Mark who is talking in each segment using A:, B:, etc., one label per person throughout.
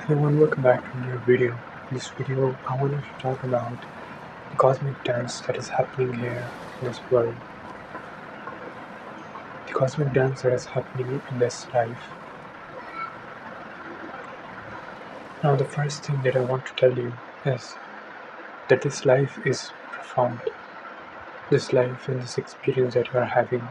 A: Hello and welcome back to another video. In this video, I wanted to talk about the cosmic dance that is happening here in this world. The cosmic dance that is happening in this life. Now, the first thing that I want to tell you is that this life is profound. This life and this experience that you are having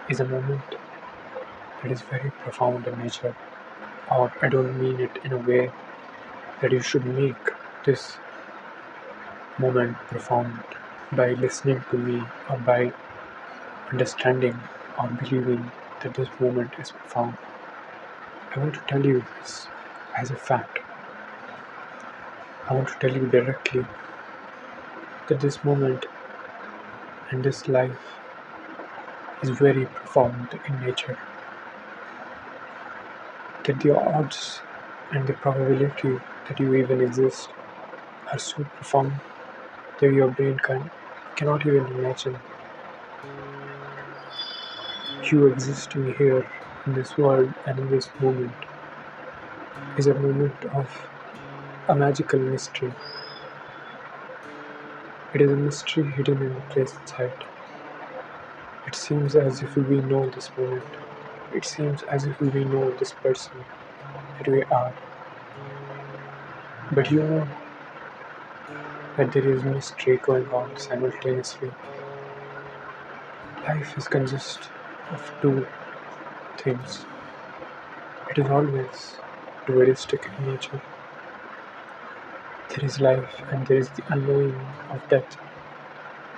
A: is a moment that is very profound in nature. Or I don't mean it in a way that you should make this moment profound by listening to me or by understanding or believing that this moment is profound. I want to tell you this as a fact. I want to tell you directly that this moment and this life is very profound in nature. That the odds and the probability that you even exist are so profound that your brain cannot even imagine you existing here in this world and in this moment is a moment of a magical mystery. It is a mystery hidden in the place inside. It seems as if we know this moment. It seems as if we know this person that we are. But you know that there is mystery going on simultaneously. Life is consist of two things. It is always dualistic in nature. There is life and there is the unknowing of death.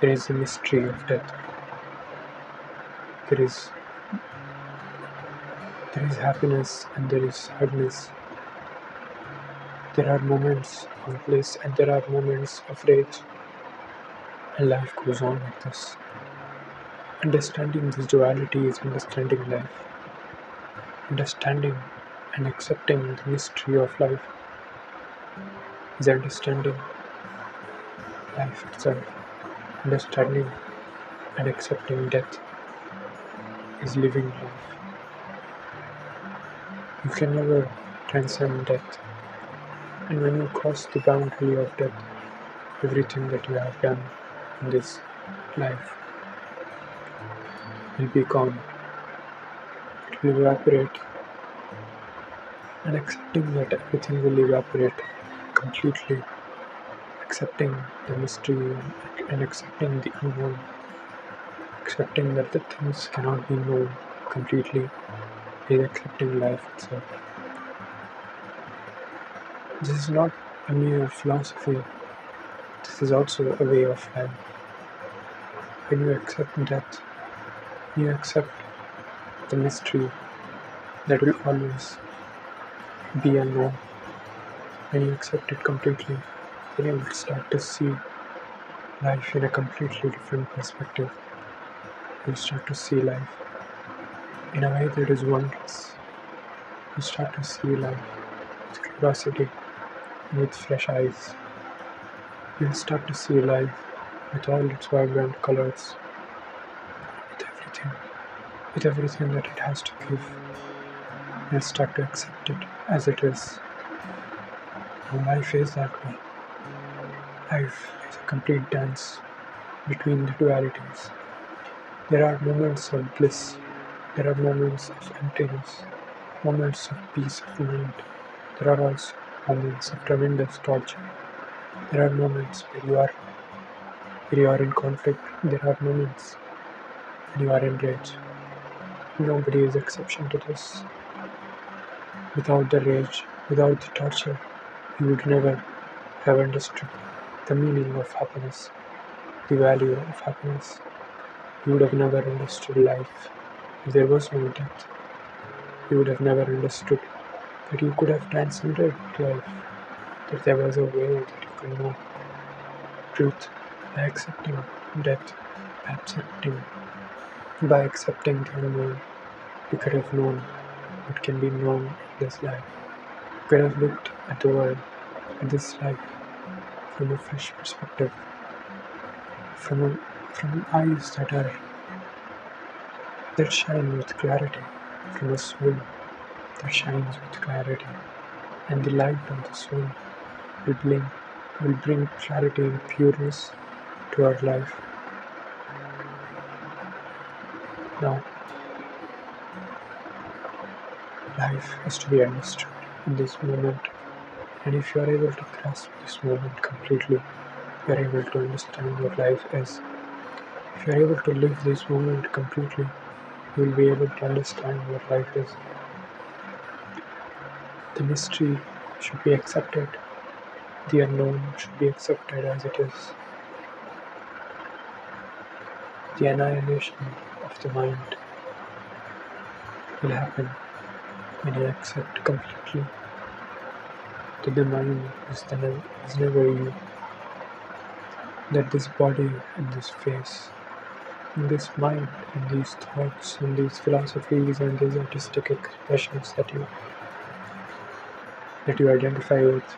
A: There is the mystery of death. There is happiness and there is sadness. There are moments of bliss and there are moments of rage, and life goes on like this. Understanding this duality is understanding life. Understanding and accepting the mystery of life is understanding life itself. Understanding and accepting death is living life. You can never transcend death, and when you cross the boundary of death, everything that you have done in this life will be gone. It will evaporate, and accepting that everything will evaporate completely, accepting the mystery and accepting the unknown, accepting that the things cannot be known completely, is accepting life itself. This is not a mere philosophy, this is also a way of life. When you accept death, you accept the mystery that will always be unknown. When you accept it completely, then you will start to see life in a completely different perspective. You start to see life in a way that is wondrous. You start to see life with curiosity and with fresh eyes. You'll start to see life with all its vibrant colors, with everything that it has to give. You'll start to accept it as it is. And life is that way. Life is a complete dance between the dualities. There are moments of bliss, there are moments of emptiness, moments of peace of mind. There are also moments of tremendous torture. There are moments where you are in conflict. There are moments when you are in rage. Nobody is exception to this. Without the rage, without the torture, you would never have understood the meaning of happiness, the value of happiness. You would have never understood life. If there was no death, you would have never understood that you could have transcended life, that there was a way that you could know truth by accepting death, by accepting the unknown. You could have known what can be known in this life. You could have looked at the world, at this life, from a fresh perspective, from eyes that shine with clarity, from a soul that shines with clarity. and the light of the soul will bring, will bring clarity and pureness to our life. Now, life has to be understood in this moment, and if you are able to grasp this moment completely, you are able to understand what life is. If you are able to live this moment completely, you will be able to understand what life is. The mystery should be accepted, the unknown should be accepted as it is. The annihilation of the mind will happen when you accept completely that the mind is never you, that this body and this face, and this mind and these thoughts and these philosophies and these artistic expressions that you identify with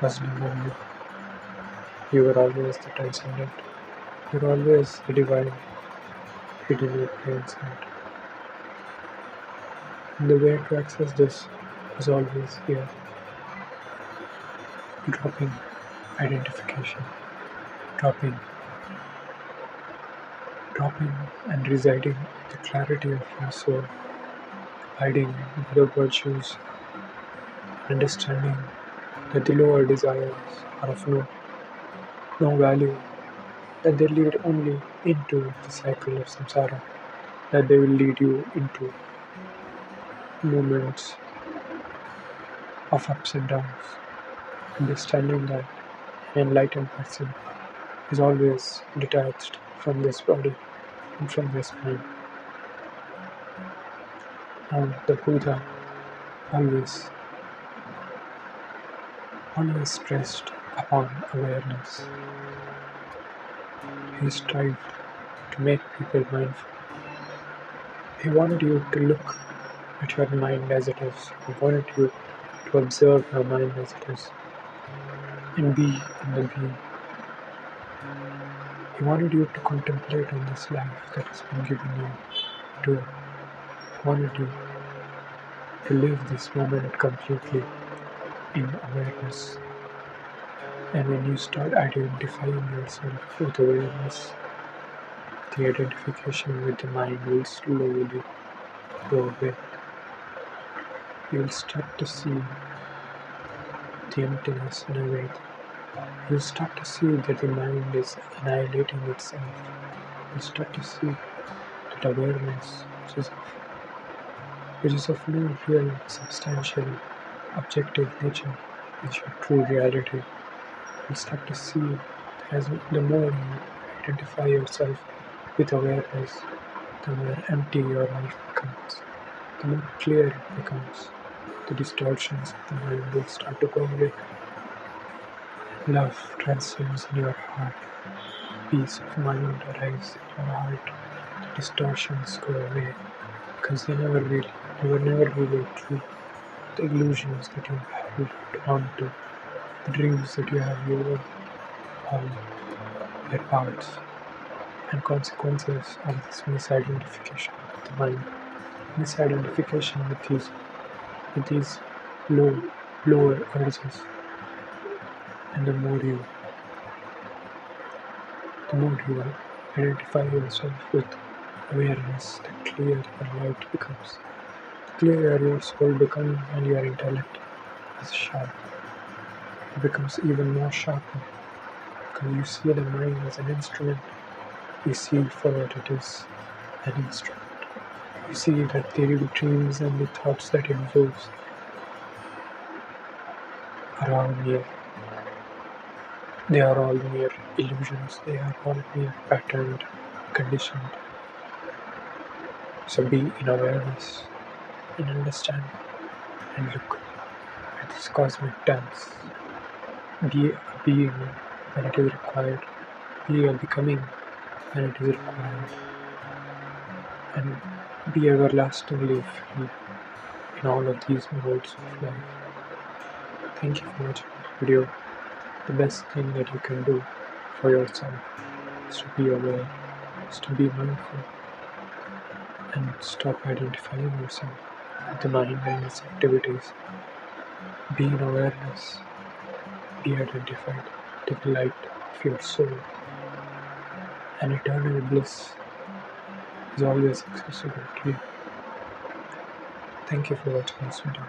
A: was never you. You were always the transcendent. You were always the divine hidden in plain sight. And the way to access this is always here, dropping identification, dropping and residing in the clarity of your soul, abiding in the virtues, understanding that the lower desires are of no value, that they lead only into the cycle of samsara, that they will lead you into moments of ups and downs, understanding that an enlightened person is always detached from this body and from this mind. And the Buddha always stressed upon awareness. He strived to make people mindful. He wanted you to look at your mind as it is. He wanted you to observe your mind as it is and be in the being. He wanted you to contemplate on this life that has been given you to. He wanted you to live this moment completely in awareness. And when you start identifying yourself with awareness, the identification with the mind will slowly go away. You will start to see the emptiness in everything. You will start to see that the mind is annihilating itself. You will start to see that awareness, which is of no real, substantial, objective nature, is your true reality. You will start to see that as the more you identify yourself with awareness, the more empty your life becomes, the more clear it becomes. The distortions of the mind will start to go away. Love transcends in your heart. Peace of mind arises in your heart. The distortions go away because you were never really true. The illusions that you held on to, the dreams that you have, you were all their parts and consequences of this misidentification with the mind, misidentification with these lower urges. And the more you identify yourself with awareness, the clearer your light becomes, the clearer your soul becomes, and your intellect is sharp. It becomes even more sharper because you see the mind as an instrument. You see it for what it is, an instrument. You see that the dreams and the thoughts that it evokes are all mere. They are all mere illusions. They are all mere patterned, conditioned. So be in awareness and understand and look at this cosmic dance. Be a being when it is required. Be a becoming when it is required. And be everlastingly free in all of these modes of life. Thank you for watching this video. The best thing that you can do for yourself is to be aware, is to be mindful, and stop identifying yourself with the mind and its activities. Be in awareness, be identified, the light of your soul, and eternal bliss is always accessible to you. Thank you for watching this video.